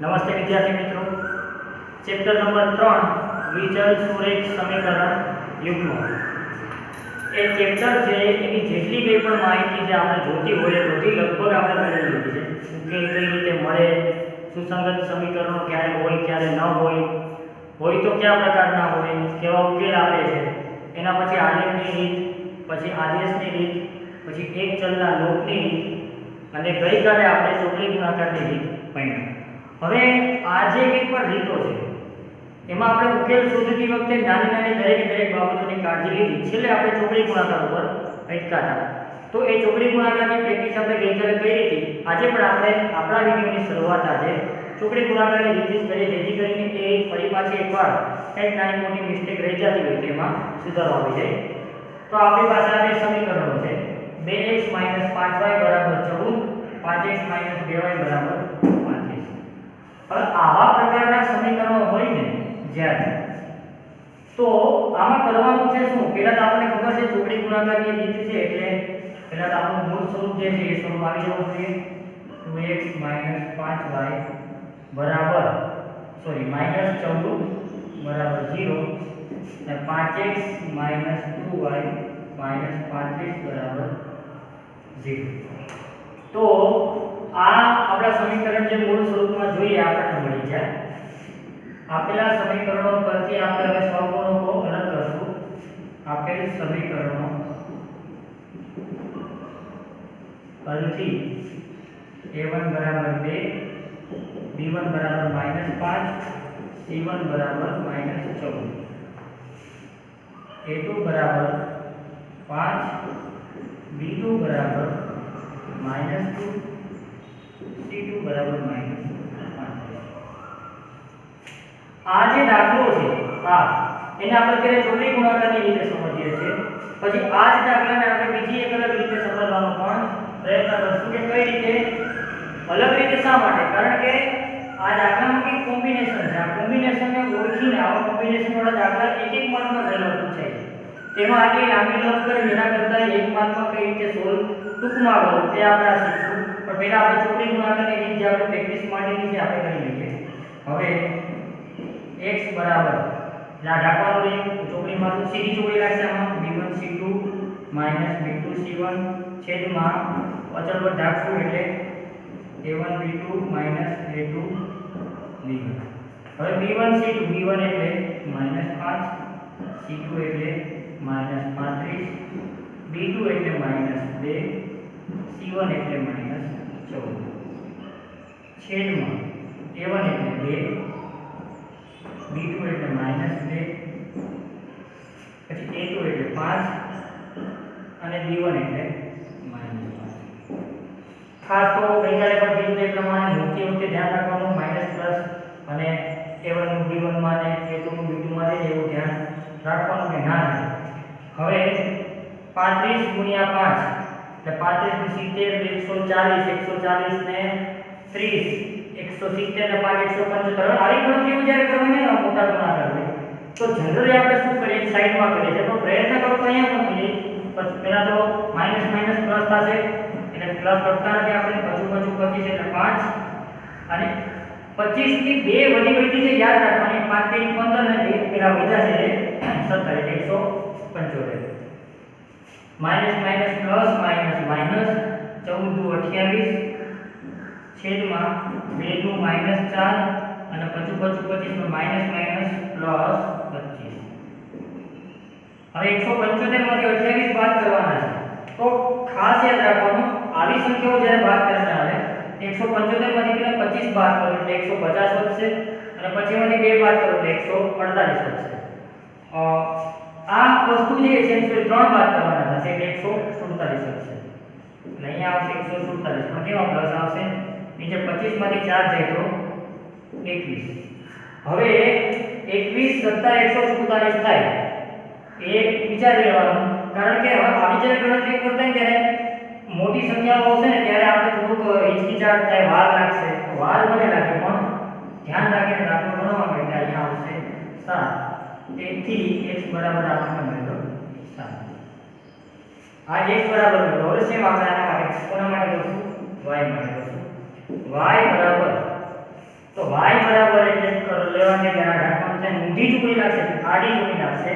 નમસ્તે વિદ્યાર્થી મિત્રો, ચેપ્ટર નંબર 3 વિચલ સુરેખ સમીકરણ યુગ્મ એ ચેપ્ટર છે. એની જેટલી કંઈ પણ માહિતી જે આપણે જોતી હોય એ બધી લગભગ આપણે કરી લીધી છે. ઉકેલ કઈ રીતે મળે, સુસંગત સમીકરણો ક્યારે હોય ક્યારે ન હોય તો કયા પ્રકારના હોય, કેવા ઉકેલ આપે છે, એના પછી આલેખની રીત, પછી આદેશની રીત, પછી એક ચલના લોપની રીત અને ગઈકાલે આપણે ચોકડી ગુણાકારની રીત ભણ્યા. હવે આ જે કંઈ પણ રીતો છે એમાં આપણે ઉકેલ શોધતી વખતે નાની દરેક બાબતોની કાળજી લીધી. છેલ્લે આપણે ચોકડી ગુણાકાર ઉપર અટકા હતા. તો એ ચોકડી ગુણાકારની પ્રેક્ટિસ આપણે ગઈકાલે કરી હતી. આજે પણ આપણે આપણા વિડીયોની શરૂઆત આજે ચોકડી ગુણાકારની રીતથી કરીએ, જેથી કરીને એ ફરી પાછી એકવાર કંઈક નાની મોટી મિસ્ટેક રહી જતી હોય તેમાં સુધારો આવી જાય. તો આપણી પાસે આ બે સમીકરણો છે. 2x - 5y = 14, 5x - 2y = 35. હવે આવા પ્રકારના સમીકરણો હોય ને જ્યારે, તો આમાં કરવાનું છે શું? પહેલા તો આપણને ખબર છે ચોકડી ગુણાકારની રીત છે, એટલે પહેલા તો આપણું મૂળ સ્વરૂપ જે છે એ સ્વરૂપ આવી જવું જોઈએ. 2x - 5y બરાબર -14 બરાબર 0 અને 5x - 2y -35 બરાબર 0. તો આ આપણા સમીકરણ જે મૂળ સ્વરૂપમાં જોઈએ આપણને મળી જાય. આપેલા સમીકરણો પરથી આપણે હવે સહગુણકો અલગ કરશું. આપેલ સમીકરણો પરથી a1 = 2, b1 = -5, c1 = -14, a2 = 5, b2 = -2, c2 = -5. આ જે દાખલો છે એને આપણે અત્યારે ચોકડી ગુણાકારની રીતે સમજીએ છીએ. પછી આ જ દાખલાને આપણે બીજી એક અલગ રીતે સમજવાનો પણ પ્રયત્ન કરશું કે કઈ રીતે અલગ રીતે. શા માટે? કારણ કે આ દાખલામાં કંઈક કોમ્બિનેશન છે. આ કોમ્બિનેશનને ઓળખીને આવા કોમ્બિનેશન વાળા દાખલા એક માર્કમાં ઘણા પૂછાય છે. તેમાં આટલી લાંબી લંબ કરી એના કરતાં એક માર્કમાં કઈ રીતે સોલ્વ ટૂંકમાં કરવું તે આપણે શીખશું. પણ પહેલા આપણે ચોકડી ગુણાકારની રીત જે આપણે પ્રેક્ટિસ માટેની છે આપણે કરી લઈએ. હવે x બરાબર લા ઢાકવાનું રહે ચોકડીમાં તો સીધી ચોકડી લાગશે. આમાં b1 c2 b2 c1 છેદમાં અચળ પર ઢાકશું એટલે a1 b2 a2 b1. હવે b1 c2 b1 એટલે -5, c2 એટલે -35, b2 એટલે -2, c1 એટલે -14 છેદમાં a1 એટલે 2, b2 એટલે -2, પછી a2 એટલે 5 અને b1 એટલે -5. ખાસ તો ગઈકાલે પણ કીધું તે પ્રમાણે મૂકતી વખતે ધ્યાન રાખવાનું માઇનસ પ્લસ અને a1 નું b1 માં ને a2 નું b2 માં છે એવું ધ્યાન રાખવાનું કે ના રહે. હવે 35 × 5 એટલે 35 × 70 140 ને 30 170 ને 5 175. આવી ગણતરીઓ જ્યારે કરવાની ને મોટા ગુણાકાર હોય તો જનરલી આપણે શું કરીએ એક સાઈડમાં કરીએ છીએ, પણ પ્રયત્ન કરો તો અહીંયા પણ કરીએ. પહેલા તો માઈનસ પ્લસ થશે એટલે પ્લસ કરતા નથી આપણે, પછી 25 એટલે 5 અને 25 થી 2 વધી છે યાદ રાખવાની. 5 થી 15 ને 2 પેલા વધ્યા છે 17 એટલે 175 માઈનસ પ્લસ માઈનસ 14 દુ 28 છેદમાં 2 દુ -4 અને પછી 25 નો માઈનસ પ્લસ 25. હવે 175 માંથી 28 બાદ કરવાના છે. તો ખાસ યાદ રાખવાનું આવી સંખ્યાઓ જ્યારે બાદ કરવાના આવે 175 માંથી પેલા 25 બાદ કરો એટલે 150 વધશે અને પછી માંથી 2 બાદ કરો એટલે 148 વધશે. આ વસ્તુ જે છે એ 3 બાદ કરવાના થશે એટલે 147 વધશે. એટલે અહીંયા આવશે 147 પણ કેવા પ્લસ આવશે નીચે 25 માંથી 4 જાય તો 21. હવે 21 + 147 થાય એ વિચારી લેવાનું. કારણ કે હવે આવી જ્યારે ગણતરી કરતા હોય ત્યારે મોટી સંખ્યાઓ આવશે ને ત્યારે આપણે થોડુંક હિચકિચાટ થાય, વાર લાગશે. વાર ભલે લાગે પણ ધ્યાન રાખીને દાખલો ગણવાનો એટલે અહીંયા આવશે 7. તેથી x બરાબર આપણને મળ્યો 7. આ x બરાબર મળ્યો. હવે સેમ આપણે આના માટે કોના માટે કરશું? y માટે કરશું. y બરાબર તો y ઊંધી ચૂકણી લાગશે, આડી ચૂકણી લાગશે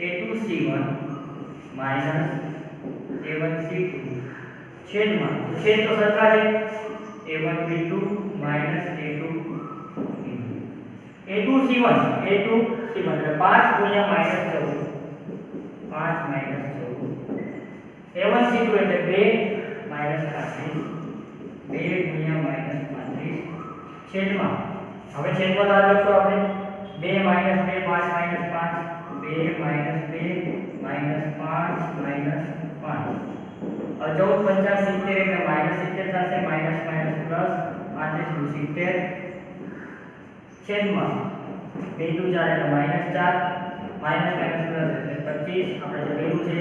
a2c1 a1c2 છેદમાં, છેદ તો સરખા છે, a1b2 a2b2 a2c1 એટલે 5 ગુણ્યા -14 5 -14 a1c2 એટલે 2 -35 2 ગુણ્યા -35 છેદમાં, હવે છેદમાં લાગ લખો આપણે 2 -2 5 -5 2 -2 -5 -5 14 50 70 એટલે -70 થશે, માઈનસ માઈનસ પ્લસ 35 70 છેદમાં 2 2 4 એટલે -4 માઈનસ માઈનસ પ્લસ એટલે 25 આપણે જે કર્યું છે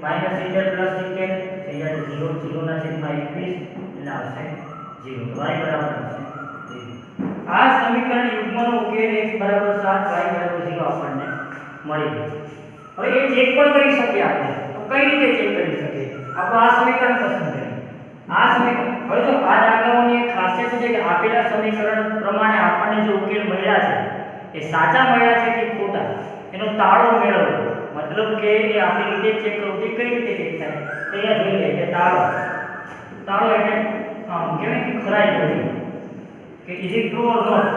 -70 પ્લસ 70 થઈ જાય 0 0 ના છેદમાં 21 એટલે આવશે 0 તો y બરાબર આવશે 0. આ સમીકરણ યુગ્મનો ઉકેલ x બરાબર 7 y બરાબર 0 આપણને મળી ગયું. હવે એ ચેક પણ કરી શકીએ આપણે, તો કઈ રીતે ચેક કરી શકીએ? આપણે આ સમીકરણ પસંદ કરીએ. આ સમીકરણ હવે જો આ દાખલાઓની એક ખાસિયત છે કે આપેલા સમીકરણ પ્રમાણે આપણને જે ઉકેલ મળ્યા છે એ સાચા મળ્યા છે કે ખોટા એનો તાળો મેળવવો, મતલબ કે એ આપણી રીતે ચેક કરવું કે કઈ રીતે ચેક થાય. તો અહીંયા જોઈ લઈએ કે તાળો એટલે કહેવાય કે ખરાઈ જવી કે is it true or not.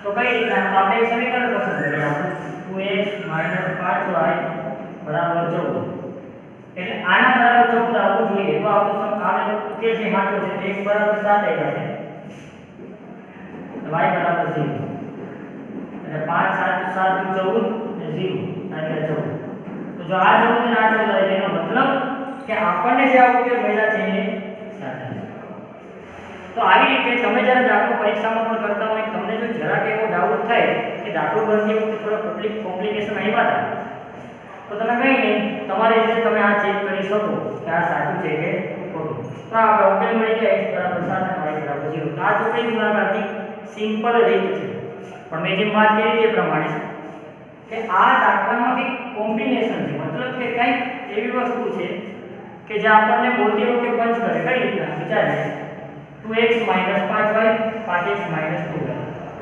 તો કઈ રીતે આપણે એક સમીકરણ પસંદ કરીએ, આપણે 2x 5y બરાબર 14 એટલે આના બરાબર 14 આવવું જોઈએ. તો આપણું આને ઉકેલ છે સાચો છે, x બરાબર 7 આવ્યા છે, y બરાબર 0 એટલે 5 7 7 14 અને 0 એટલે 14. તો જો આ 14 અને આ 14 એટલે એનો મતલબ કે આપણને જે આ ઉકેલ મળ્યા છે એ સાચા છે. તો આવી રીતે તમે જ્યારે દાખલો પરીક્ષામાં પણ કરતા હોય, તમને જો જરાક એવો ડાઉટ થાય કે દાખલો ગણતી વખતે થોડા કોમ્પ્લિકેશન આવ્યા હતા, તો તમે કંઈ નહીં તમારી રીતે તમે આ ચેક કરી શકો કે આ સાચું છે કે ખોટું. તો આપણે ઉકેલ મળી જાય x બરાબર 7 અને y બરાબર 0. આ ચોકડી ગુણાકારની સિમ્પલ રીત છે, પણ મેં જેમ વાત કરી તે પ્રમાણે કે આ દાખલામાંથી કોમ્બિનેશન છે, મતલબ કે કંઈક એવી વસ્તુ છે કે જે આપણને બોલતી વખતે પંચ કરે. કઈ રીતના વિચારીએ, 2x 5y 5x 2y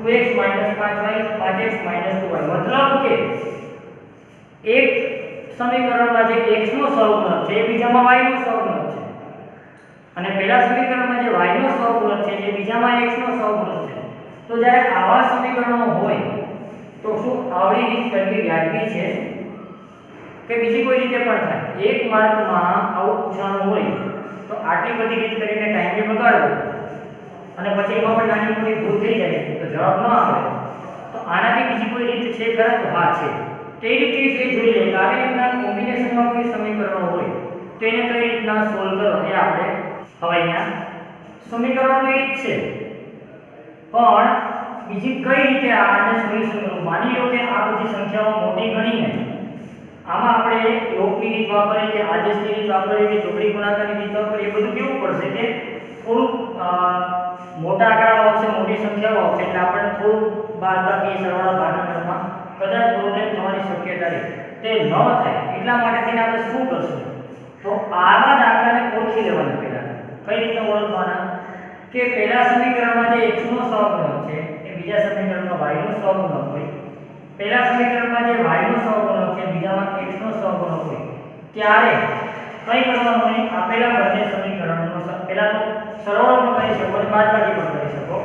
2x 5y 5x 2y મતલબ કે એક સમીકરણમાં જે x નો સહગુણક છે એ બીજામાં y નો સહગુણક છે, અને પહેલા સમીકરણમાં જે y નો સહગુણક છે એ બીજામાં x નો સહગુણક છે. તો જ્યારે આવા સમીકરણો હોય તો શું આવડી રીત કરવી વ્યાજબી છે કે બીજી કોઈ રીતે પણ થાય? એક માર્કમાં આવું પૂછવાનું હોય તો આટલી બધી રીત કરીને ટાઈમ બગાડવો અને પછી એમાં પણ નાની મોટી ભૂલ થઈ જાય તો જવાબ ન આવે, તો આનાથી બીજી કોઈ રીત છે ખરા? તો હા છે. તે રીતે જે જોઈ લે કે આવી રીતના કોમ્બિનેશનમાં કોઈ સમીકરણો હોય તો એને કઈ રીતના સોલ્વ કરો એ આપણે હવે અહીંયા સમીકરણો તો એક છે, પણ બીજી કઈ રીતે આને સોલ્યુશન કરવું? માની લો કે આ બધી સંખ્યાઓ મોટી ગણીને આમાં આપણે લોકની રીત વાપરીએ કે આદેશની રીત વાપરીએ કે ચોકડી ગુણાકારની રીત વાપરીએ, એ બધું કેવું પડશે કે થોડું મોટા આંકડાઓ આવશે, મોટી સંખ્યાઓ આવશે એટલે આપણને થોડું બાદબાકી સરવાળા ભાગાકારમાં કદાચ પ્રોબ્લેમ થવાની શક્યતા રહે. તે ન થાય એટલા માટે થઈને આપણે શું કરશું? તો આવા દાખલાને ઓળખી લેવાના. પહેલા કઈ રીતે ઓળખવાના કે પહેલા સમીકરણમાં જે x નો સહગુણક છે એ બીજા સમીકરણમાં y નો સહગુણક હોય, પહેલા સમીકરણમાં જે y નો સહગુણક છે બીજામાં x નો સહગુણક હોય, ત્યારે કઈ કરવાનું હોય? આપેલા બંને સમીકરણોનો પહેલા તો સરવાળો પણ કરી શકો અને બાદબાકી પણ કરી શકો.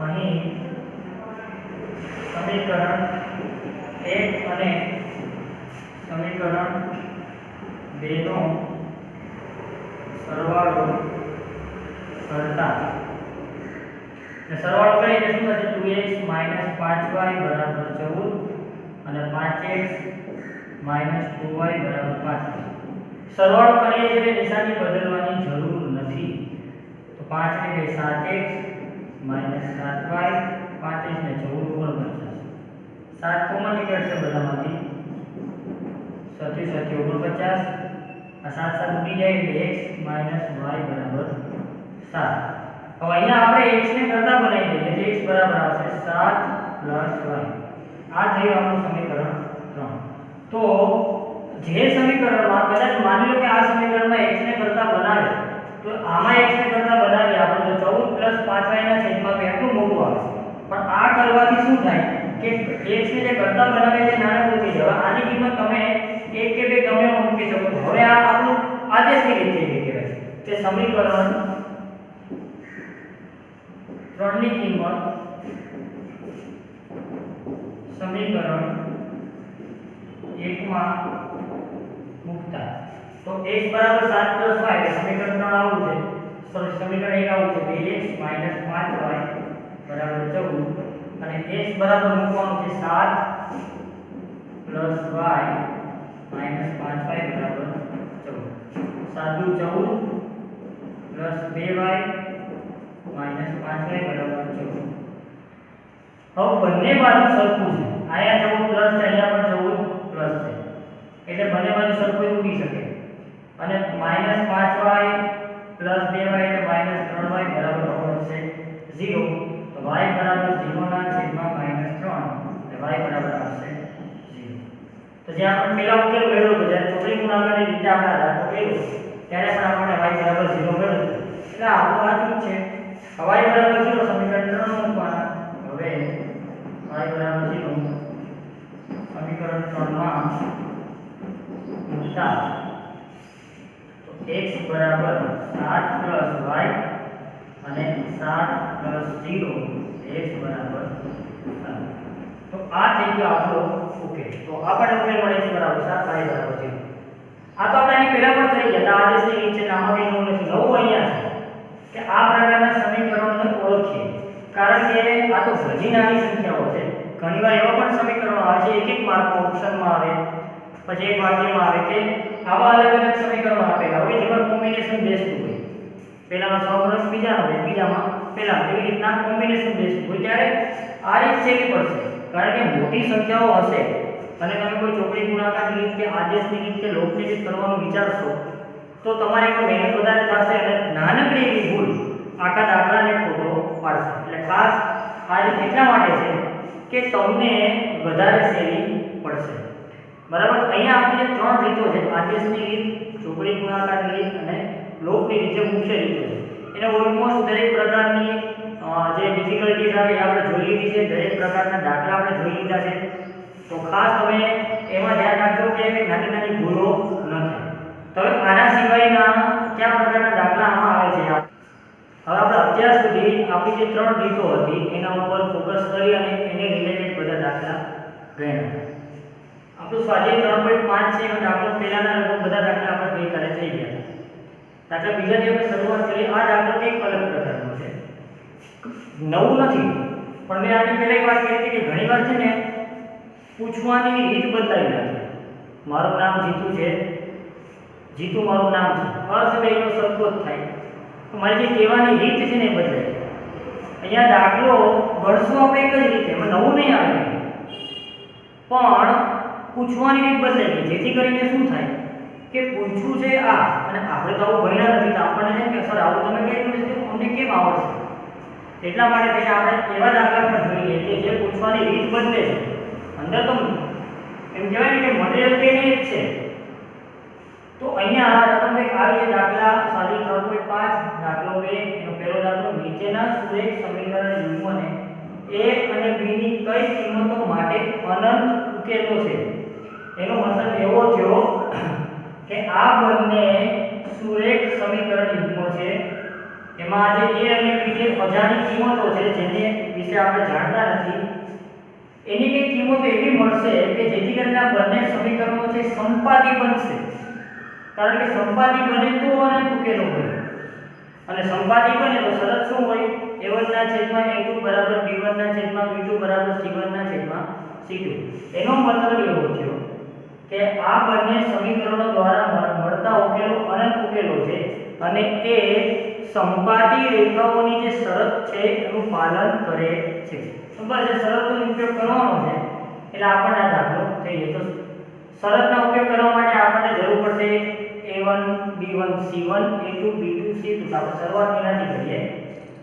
અહીં સમીકરણ 1 અને સમીકરણ 2 નો સરવાળો કરતા સરવાળો કરીને શું થશે? 2x 5y 14 અને 5x 2y 5. સરવાળો કરીએ છીએ નિશાની બદલવાની જરૂર નથી. તો 5 ને 2 7x 7y 35 ને 14 7 કોમન નીકળશે બધામાંથી 37 49. આ 7 7 ઉડી જાય એટલે x y 7. હવે અહીંયા આપણે x ને કરતા બનાવી દઈએ એટલે x બરાબર આવશે 7 y. આ થયું આપણું સમીકરણ 3. તો જે સમીકરણમાં કદાચ માની લો કે આ સમીકરણમાં x ને કરતા બનાવે તો આમાં x ને કરતા બનાવીએ આપણે તો 14 5y ના છેદમાં 2 એટલું મોટું આવે, પણ આ કરવાથી શું થાય કે x ને જે કરતા બનાવે છે નાનકડું થઈ જાય. આની કિંમત તમે 1 કે 2 ગમે એમ મૂકી શકો. હવે આ આપણું આદેશની રીત થઈ ગઈ કહેવાય કે સમીકરણ 3 ની કિંમત સમીકરણ 1 માં મૂકતા તો x બરાબર 7 + y એટલે સમીકરણ 3 આવું છે. સમીકરણ 1 આવું છે 2x - 5y બરાબર 14 અને x બરાબર મૂકવાનું છે 7 + y - 5y બરાબર 14. 7 × 14 + 2y - 5y બરાબર 14. હવે બંને બાજુ સરખું છે. અહીંયા 14 પ્લસ છે, અહીંયા પણ 14 પ્લસ છે. એટલે બંને બાજુ સરખું ઉડી શકે અને -5y + 2y એટલે -3y બરાબર આવશે 0. તો y બરાબર 0 ના છેદમાં -3 એટલે y બરાબર આવશે 0. તો જે આપણે પહેલા ઉકેલ મેળવ્યો હતો જ્યારે ચોકડી ગુણાકારની રીતે આપણે આ દાખલો કર્યો ત્યારે પણ આપણે y બરાબર 0 મેળવ્યો. એટલે આપણું સાચું છે. y બરાબર 0 સમીકરણ 3 માં મૂકવાના. હવે y બરાબર 0 સમીકરણ 3 માં મૂકતા તો x બરાબર 7 + y અને 7 + 0 x બરાબર 7. તો આ થઈ ગયો આપણો ઉકેલ. તો આપણને ઉકેલ મળે છે બરાબર 7 y બરાબર 0. આ તો આપણે આની પહેલા પણ કરી ગયા હતા. આજે છે કે નામાં કંઈ નવું નથી. નવું અહીંયા છે કે આ પ્રકારના સમીકરણોને ઓળખીએ. કારણ કે આ તો ઘણી નાની સંખ્યાઓ છે. ઘણીવાર એવા પણ સમીકરણો આવે છે એક માર્ક ઓપ્શનમાં આવે પછી એક વાક્યમાં આવે કે આવા અલગ અલગ સમીકરણો આપેલા હોય જેમાં કોમ્બિનેશન બેસતું હોય. પહેલાનો સહગુણક બીજાનો હોય, બીજામાં પહેલાનો, એવી રીતના કોમ્બિનેશન બેસતું હોય. ત્યારે આ રીત સેવી પડશે કારણ કે મોટી સંખ્યાઓ હશે અને તમે કોઈ ચોકડી ગુણાકારની રીત કે આદેશની રીત કે લોપની રીત કરવાનું વિચારશો તો તમારે કોઈ મહેનત વધારે થશે અને નાનકડી એવી ભૂલ આખા દાખલાને ખોટો પાડશે. એટલે ખાસ આ રીત એટલા માટે છે કે તમને વધારે સેવી પડશે. બરાબર. અહીંયા આપણી જે ત્રણ રીતો છે આદેશની રીત, ચોકડી ગુણાકારની રીત અને લોપની રીત જે મુખ્ય રીતો છે એને ઓલમોસ્ટ દરેક પ્રકારની જે ડિફિકલ્ટીઝ આવે એ આપણે જોઈ લીધી છે. દરેક પ્રકારના દાખલા આપણે જોઈ લીધા છે. તો ખાસ તમે એમાં ધ્યાન રાખજો કે નાની નાની ભૂલો ન થાય. તો હવે આના સિવાયના કયા પ્રકારના દાખલા આમાં આવે છે. હવે આપણે અત્યાર સુધી આપણી જે ત્રણ રીતો હતી એના ઉપર ફોકસ કરી અને એને રિલેટેડ બધા દાખલા ગણ્યા. આપણું સ્વાધ્યાય 3.5 છે એમાં દાખલો પહેલાના લગભગ બધા દાખલા આપણે ગઈકાલે થઈ ગયા. દાખલા બીજાથી આપણે શરૂઆત કરી. આ દાખલો કંઈક અલગ પ્રકારનો છે, નવું નથી. પણ મેં આની પહેલા એક વાત કરી હતી કે ઘણીવાર છે ને પૂછવાની રીત બદલાઈ નાખે. મારું નામ જીતુ છે, જીતુ મારું નામ છે, અર્થ બેનો સરખો જ થાય. તો મારી જે કહેવાની રીત છે ને એ બદલાય. અહીંયા દાખલો ગણશું આપણે એક જ રીતે, એમાં નવું નહીં આવે પણ પૂછવાની રીત બદલાઈ ગઈ. જેથી કરીને શું થાય કે પૂછવું છે આ અને આપણે તો આવું ભણ્યા નથી તો આપણને છે કે સર આવું તમે કેમ કીધું અમને કેમ આવડશે. એટલા માટે થઈને આપણે એવા દાખલા પણ જોઈએ કે જે પૂછવાની રીત બદલે છે. અંદર તો એમ કહેવાય ને કે મટીરિયલ તેની જ છે. તો અહીંયા રકમ કંઈક આવી છે. દાખલા સ્વાધ્યાય 3.5 દાખલો 2 એનો પહેલો દાખલો નીચેના સુરેખ સમીકરણ યુગ્મને a અને b ની કઈ કિંમતો માટે અનંત ઉકેલો છે. એનો મતલબ એવો થયો કે આ બંને સુરેખ સમીકરણ યુગ્મો છે એમાં જે a અને b જે અજાણી કિંમતો છે જેને વિશે આપણે જાણતા નથી એની કઈ કિંમતો એવી મળશે કે જેથી કરીને આ બંને સમીકરણો છે સંપાતી બનશે. કારણ કે સંપાતી બને તો અનંત ઉકેલો હોય અને સંપાતી બને તો શરત શું હોય a1 ના છેદમાં a2 બરાબર b1 ના છેદમાં b2 બરાબર c1 ના છેદમાં c2. એનો મતલબ એવો થયો કે આ બંને સમીકરણો દ્વારા મળતા ઉકેલો અનંત ઉકેલો છે અને એ સંપાતી રેખાઓની જે શરત છે એનું પાલન કરે છે. તો બસ એ શરતનો ઉપયોગ કરવાનો છે એટલે આપણને આ દાખલો થઈ જશે. શરતનો ઉપયોગ કરવા માટે આપણને જરૂર પડશે a1 b1 c1 a2 b2 c2. તો આપણે શરૂઆત એનાથી કરીએ.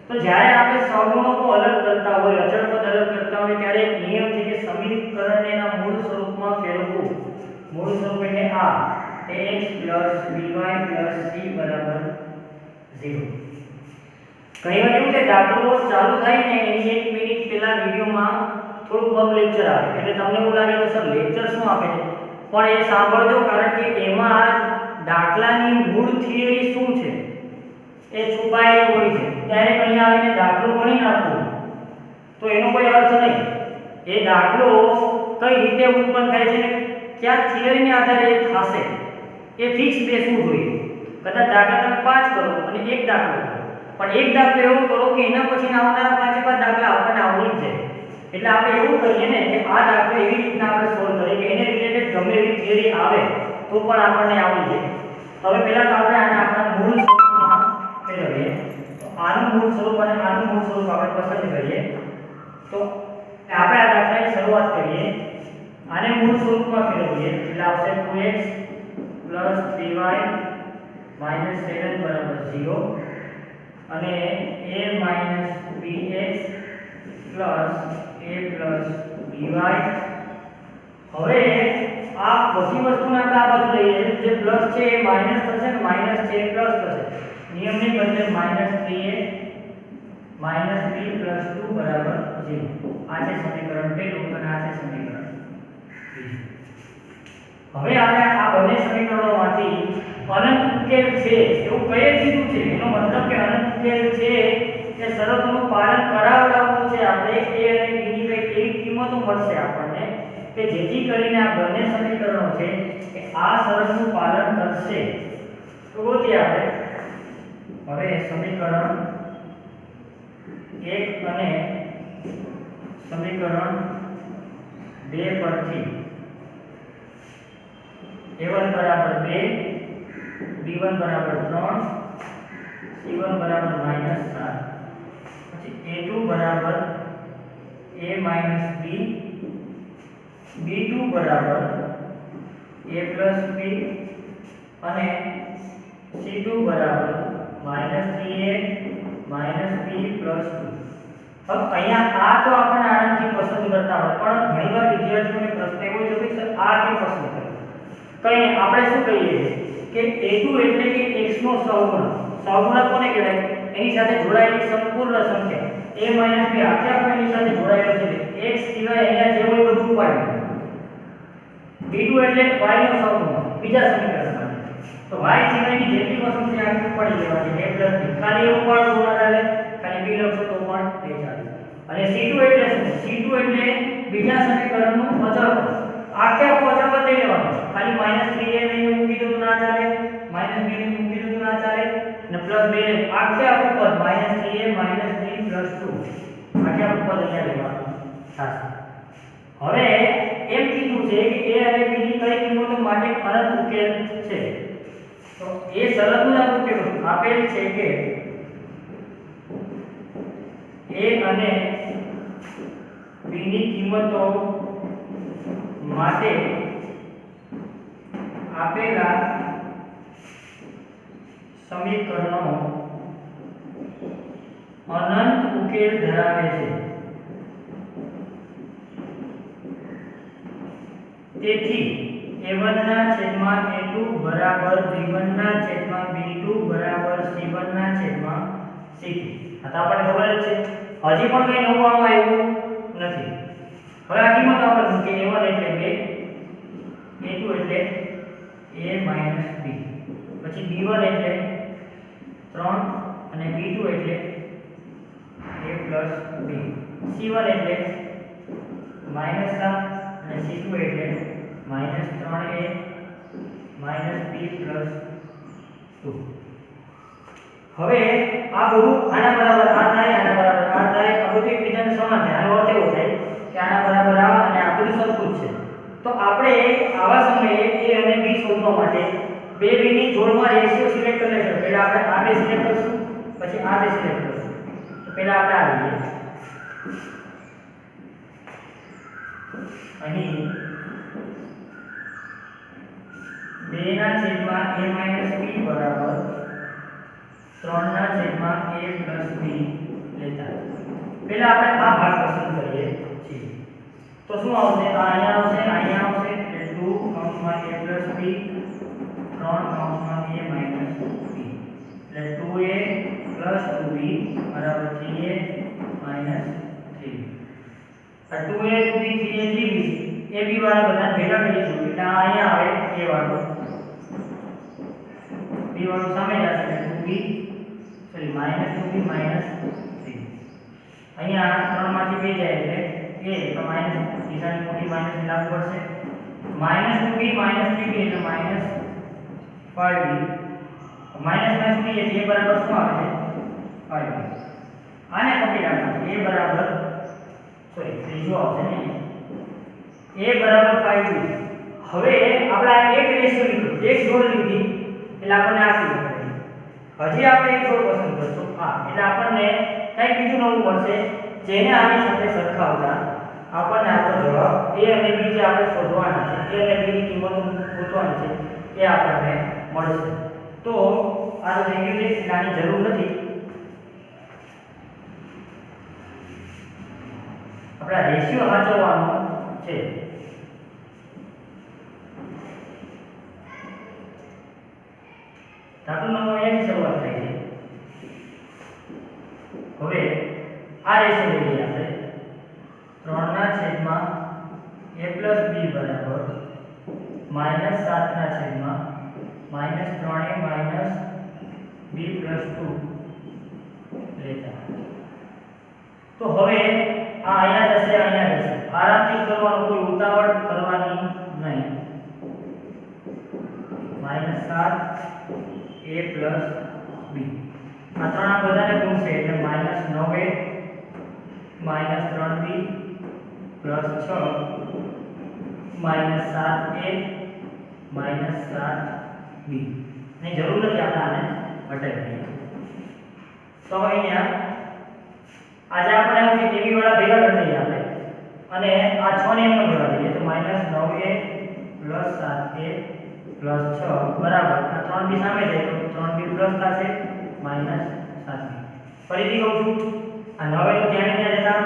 તો જ્યારે આપણે સહગુણકો અલગ કરતા હોય, અચળ પદ અલગ કરતા હોય ત્યારે એક નિયમ છે કે સમીકરણને એના મૂળ સ્વરૂપમાં ફેરવવું. મૂળ સ્વરૂપ એટલે આ ax by c બરાબર 0. ઘણીવાર એવું છે દાખલો ચાલુ થાય ને એની 1 મિનિટ પહેલા વિડિયોમાં થોડુંક બબ લેક્ચર આવે એટલે તમને એવું લાગે કે સર લેક્ચર શું આપે છે, પણ એ સાંભળજો, કારણ કે એમાં દાખલાની મૂળ થિયરી શું છે એ છુપાયેલી હોય છે. ત્યારે અહીંયા આવીને દાખલો ગણી નાખવું તો એનો કોઈ અર્થ નહીં. એ દાખલો કઈ રીતે ઉત્પન્ન થાય છે, કયા થિયરીને આધારે એ થશે એ ફિક્સ બેસવું જોઈએ. કદાચ દાખલા તમે 5 કરો અને એક દાખલો કરો, પણ એક દાખલો એવો કરો કે એના પછી આવનારા 5 દાખલા આપણને આવડી જ જાય. એટલે આપણે એવું કરીએ ને કે આ દાખલો એવી રીતના આપણે સોલ્વ કરીએ કે એને રિલેટેડ ગમે એવી થિયરી આવે તો પણ આપણને આવડી જાય. હવે પહેલા તો આપણે આને આપણા મૂળ સ્વરૂપમાં ફેરવીએ. તો આનું મૂળ સ્વરૂપ અને આનું મૂળ સ્વરૂપ આપણે પસંદ કરીએ. તો આપણે આ દાખલાની શરૂઆત કરીએ. આને મૂળ સ્વરૂપમાં ફેરવીએ એટલે આવશે 2x + 3y - 7 = 0 અને a - bx + a + by. હવે આ બધી વસ્તુને આપણે આ બાજુ લઈએ, જે પ્લસ છે એ માઈનસ થશે ને માઈનસ છે એ પ્લસ થશે. નિયમની બદલે -3a - b + 2 = 0. આ છે સમીકરણ પહેલું અને આ છે સમીકરણ બીજું. હવે આપણે આ બંને સમીકરણોમાંથી અનંત ઉકેલ છે એવું કઈ કીધું છે, એનો મતલબ કે અનંત ઉકેલ છે કે શરતોનું પાલન કરાવડાવવું છે આપણે. a અને b ની કઈ એવી કિંમતો મળશે આપણને કે જેથી કરીને આ બંને સમીકરણો છે કે આ શરતનું પાલન કરશે. તો ગોતીએ આપણે. હવે સમીકરણ 1 અને સમીકરણ 2 પરથી a1 = 2, b1 = 3, c1 = -7, પછી a2 = a - b, b2 = a + b અને c2 = -3a - b + 2. હવે અહીંયા આ તો આપણે આરામથી પસંદ કરતા હોય, પણ ઘણીવાર વિદ્યાર્થીઓને પ્રશ્ન એવો છે કે સર આ કેમ પસંદ કરવું? કઈ નહીં, આપણે શું કહીએ કે a2 એટલે કે x નો સહગુણક. સહગુણક કોને કહેવાય? એની સાથે જોડાયેલી સંપૂર્ણ સંખ્યા a - b આખે આખું એની સાથે જોડાયેલો છે. x સિવાય અહીંયા જે હોય બધું ઉપાડ્યું. b2 એટલે y નો સહગુણક બીજા સમીકરણમાં. તો y સિવાયની જેટલી વસ્તુ છે આખી ઉપાડી લેવાની a + b. ખાલી એવું ઉપાડવું ન ચાલે, ખાલી b લખશો તો પણ એ ચાલે. અને c2 એટલે શું? c2 એટલે બીજા સમીકરણનું અચળ પદ. આખે આખું અચળ પદ લઈ લેવાનું. ખાલી -3a ને મૂકી દો તો ના ચાલે, -b ને મૂકી દો તો ના ચાલે, અને +2 ને આખે આખું પદ -3a - b + 2 આખે આખું પદ અહીંયા લેવાનું થશે. હવે એમ કીધું છે કે a અને b ની કઈ કિંમતો માટે અનંત ઉકેલ છે. તો એ શરતનું આપણે કેવું આપેલ છે કે a અને b ની કિંમતો માટે આપેલા સમીકરણો અનંત ઉકેલ ધરાવે છે. તેથી a1 ના છેદમાં a2 બરાબર b1 ના છેદમાં b2 બરાબર c1 ના છેદમાં c2. આ તો આપણને ખબર જ છે, હજી પણ કઈ નવું આમાં આવ્યું નથી. હવે આ કિંમત આપણે મૂકીએ. a1 એટલે 2, a2 એટલે a - b, પછી b1 એટલે 3 અને b2 એટલે a + b, c1 એટલે -7 અને c2 એટલે -3a - b + 2. હવે આ બધું આના બરાબર આ થાય, આના બરાબર આ થાય, આ બધું એકબીજાને સમાન થાય. આનો અર્થ એવો થાય કે આના બરાબર આ અને આ બધું સરખું જ છે. તો આપણે આવા સમયે a અને b શોધવા માટે બે ની જોડમાં રેશિયો સિલેક્ટ કરી લેશું. પહેલા આપણે આ બે સિલેક્ટ કરશું, પછી આ બે સિલેક્ટ કરશું. તો પહેલા આપણે આ લઈએ. અહીં 2 ના છેદમાં a - b બરાબર 3 ના છેદમાં a + b લેતા. પહેલા આપણે આ ભાગ પસંદ કરીએ છીએ. તો શું આવશે? આ અહીંયા આવશે, અહીંયા આવશે, એટલે 2 કૌંસમાં a + b 3 કૌંસમાં a - b, એટલે 2a + 2b બરાબર 3a - 3b. આ 2a 2b 3a 3b ab વાળા બધા ભેગા કરીશું એટલે આ અહીંયા આવે a વાળો b વાળો સામે જશે એટલે 2b સોરી -2b -3 અહીંયા 3 માંથી 2 જાય એટલે a તો માઈનસ નિશાની મોટી માઈનસ લાગુ પડશે -2b -3b એટલે -5b માઈનસ માં શું છે a બરાબર શું આવે છે 5b આને કોપી રાખવાનું a બરાબર સોરી ત્રીજો આવશે ને a બરાબર 5b હવે આપણે આ એક રેશિયો લીધો એક જોડ લીધી એટલે આપણને આ શું મળે હજી આપણે એક જોડ પસંદ કરશું આ એટલે આપણને કંઈક બીજું નવું મળશે જેને આની સાથે સરખાવતા આપણને આપણો જવાબ a અને b જે આપણે શોધવાના છે a અને b ની કિંમતો ગોતવાની છે એ આપણને મળશે તો આ તો થઈ ગયું છે આની જરૂર નથી આપણા રેશિયો સાચવવાનો છે દાખલો નંબર 1 ની શરૂઆત થઈ છે હવે આ રેશિયો લઈએ આપણે 3 ના છેદમાં a plus b બરાબર -7 ના છેદમાં -3a minus b plus 2 લેતા તો હવે આ અહીંયા જશે આરામથી કરવાનું કોઈ ઉતાવળ કરવાની નહીં -7 a plus b આ ત્રણ બધાને ગુણશે એટલે -9a -3b plus 6 -7a -7b ની જરૂર નથી આપણે આને હટાવી દઈએ તો અહીંયા આજે આપણે એમ કે ab વાળા ભેગા કરી દઈએ આપણે અને આ 6 ને એમ ભેગા દઈએ તો -9a + 7a + 6 બરાબર આ 3b સામે જાય તો 3b પ્લસ થશે -7b ફરીથી કહું છું આ 9 તો ધ્યાને ત્યાં જતા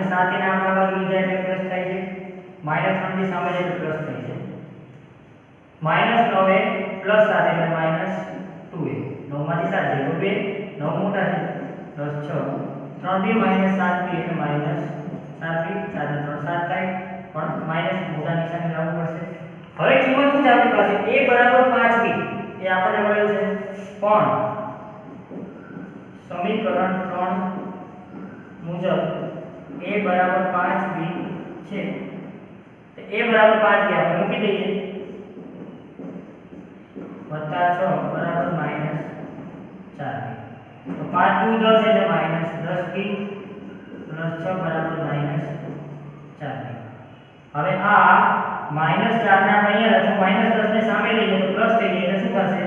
-7 ને આ બાજુ લઈ જાય એટલે પ્લસ થાય છે -3b સામે જાય તો પ્લસ થાય છે -9a + 7 એટલે -2a 9 માંથી 7 જાય તો 2 9 મોટા છે +6 3b - 7b એટલે -7b 7 3 7 થાય પણ માઈનસ મોટા નિશાની લાવવું પડશે હવે કિંમત શું છે આપણી પાસે a બરાબર 5b એ આપણને મળ્યું છે પણ સમીકરણ 3 મુજબ a બરાબર 5b છે તો a બરાબર 5b આપણે મૂકી દઈએ +6 બરાબર -4b તો 5 × 2 10 એટલે -10b + 6 બરાબર -4b હવે આ -4 ને આપણે અહીંયા લખો -10 ને સામે લઈએ તો પ્લસ થઈ જાય એટલે શું થશે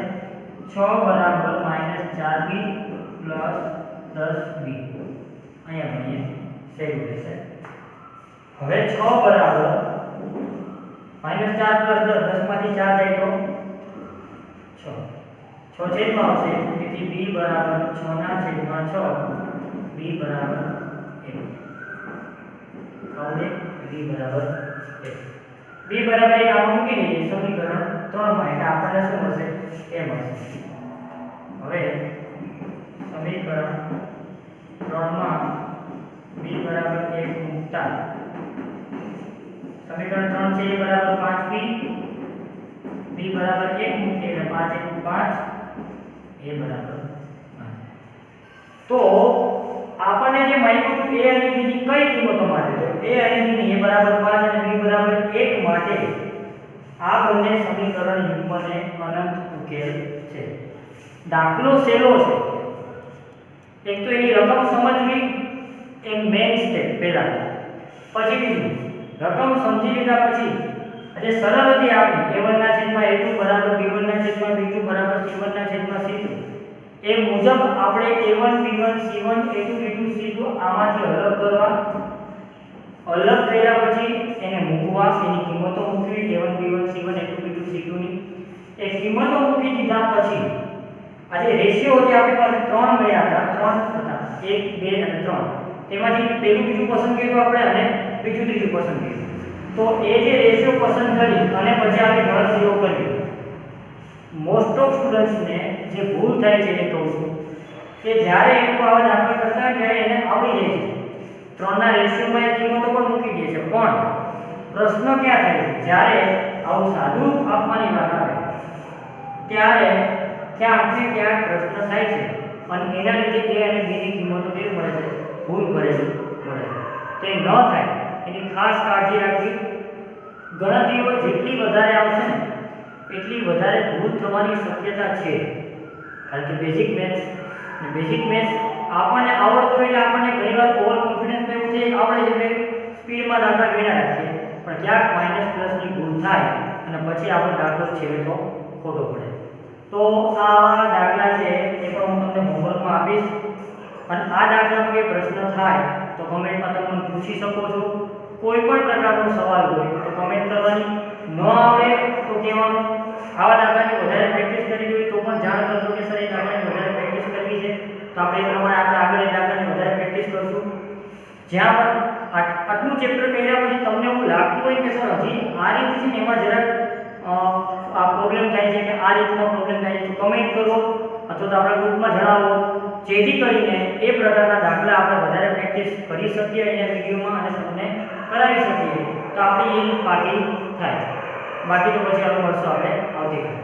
6 બરાબર -4b + 10b અહીંયા ભણીએ સેવ રહેશે હવે 6 બરાબર -4 + 10 10 માંથી 4 જાય તો 6 છેદમાં આવશે તેથી b બરાબર 6 ના છેદમાં 6 b બરાબર 1 હવે b બરાબર 1 b બરાબર 1 આપણે મૂકી દઈએ સમીકરણ 3 માં એટલે આપણને શું મળશે a મળશે હવે સમીકરણ 3 માં b બરાબર 1 મૂકતા સમીકરણ 3 છે a બરાબર 5b b બરાબર 1 મૂકીએ એટલે 5 × 5 a બરાબર 5 તો આપણને જે મળ્યું હતું a અને b ની કઈ કિંમતો માટે તો a અને b ની a બરાબર 5 અને b બરાબર 1 માટે આ બંને સમીકરણ યુગ્મને અનંત ઉકેલ છે દાખલો સેલો છે એક તો એની રકમ સમજવી એ મેઇન સ્ટેપ પહેલા પછી બીજું રકમ સમજી લીધા પછી આજે સરળ હતી આપણી a1 ના છેદમાં a2 બરાબર b1 ના છેદમાં b2 બરાબર c1 ના છેદમાં c2 એ મુજબ આપણે a1 b1 c1 a2 b2 c2 આમાંથી અલગ કરવા અલગ કર્યા પછી એને મૂકવા એની કિંમતો મૂકવી a1 b1 c1 a2 b2 c2 ની એ કિંમતો મૂકી દીધા પછી આજે રેશિયો જે આપણી પાસે 3 મળ્યા હતા 3 હતા 1 2 અને 3 તેમાંથી પહેલું બીજું પસંદ કર્યું આપણે અને બીજું ત્રીજું પસંદ કર્યું તો એ જે રેશિયો પસંદ કરી અને પછી આપણે ગણતરીઓ કરી મોસ્ટ ઓફ સ્ટુડન્ટ્સ ને જે ભૂલ થાય છે એ કહું છું કે જ્યારે એક દાખલા કરતા ત્યારે એને આવડી જાય છે 3ના રેશિયોમાં એ કિંમતો પણ મૂકી દે છે, પણ પ્રશ્ન ક્યાં થાય છે જ્યારે આવું સાદું આપવાની વાત આવે ત્યારે ક્યાંક પ્રશ્ન થાય છે અને એના લીધે a અને b ની કિંમતો કેવી મળે છે, ભૂલ ભરેલી મળે છે. તે ન થાય એની ખાસ કાળજી રાખવી. ગણતરીઓ જેટલી વધારે આવશે ને એટલી વધારે ભૂલ થવાની શક્યતા છે, કારણ કે બેઝિક મેથ્સ આપણને આવડતું એટલે આપણને ઘણીવાર ઓવર કોન્ફિડન્સમાં એવું છે આવડે છે એટલે સ્પીડમાં દાખલા ગણ્યા રાખીએ, પણ ક્યાંક માઇનસ પ્લસની ભૂલ થાય અને પછી આપણો દાખલો છેલ્લે તો ખોટો પડે. તો આ દાખલા છે એ પણ હું તમને હોમવર્કમાં આપીશ, અને આ દાખલામાં કોઈ પ્રશ્ન થાય તો કમેન્ટમાં તમે પૂછી શકો છો. કોઈ પણ પ્રકારનો સવાલ હોય તો કમેન્ટ કરવાની, ન આવડે તો કહેવાનું. આવા દાખલાની વધારે પ્રેક્ટિસ કરવી હોય તો પણ જાણ કરજો કે સર એ દાખલાની વધારે પ્રેક્ટિસ કરવી છે, તો આપણે એ પ્રમાણે આપણે આગળ એ દાખલાની વધારે પ્રેક્ટિસ કરશું. જ્યાં પણ આટલું ચેપ્ટર કર્યા પછી તમને એવું લાગતું હોય કે સર હજી આ રીત છે ને એમાં જરાક આ પ્રોબ્લેમ થાય છે કે આ રીતનો પ્રોબ્લેમ થાય છે, તો કમેન્ટ કરો અથવા તો આપણા ગ્રુપમાં જણાવો, જેથી કરીને એ પ્રકારના દાખલા આપણે વધારે પ્રેક્ટિસ કરી શકીએ અહીંયા વિડીયોમાં અને તમને કરાવી શકીએ, તો આપણી એ પાકી થાય. બાકી તો પછી હવે મળશું આપણે આવતીકાલે.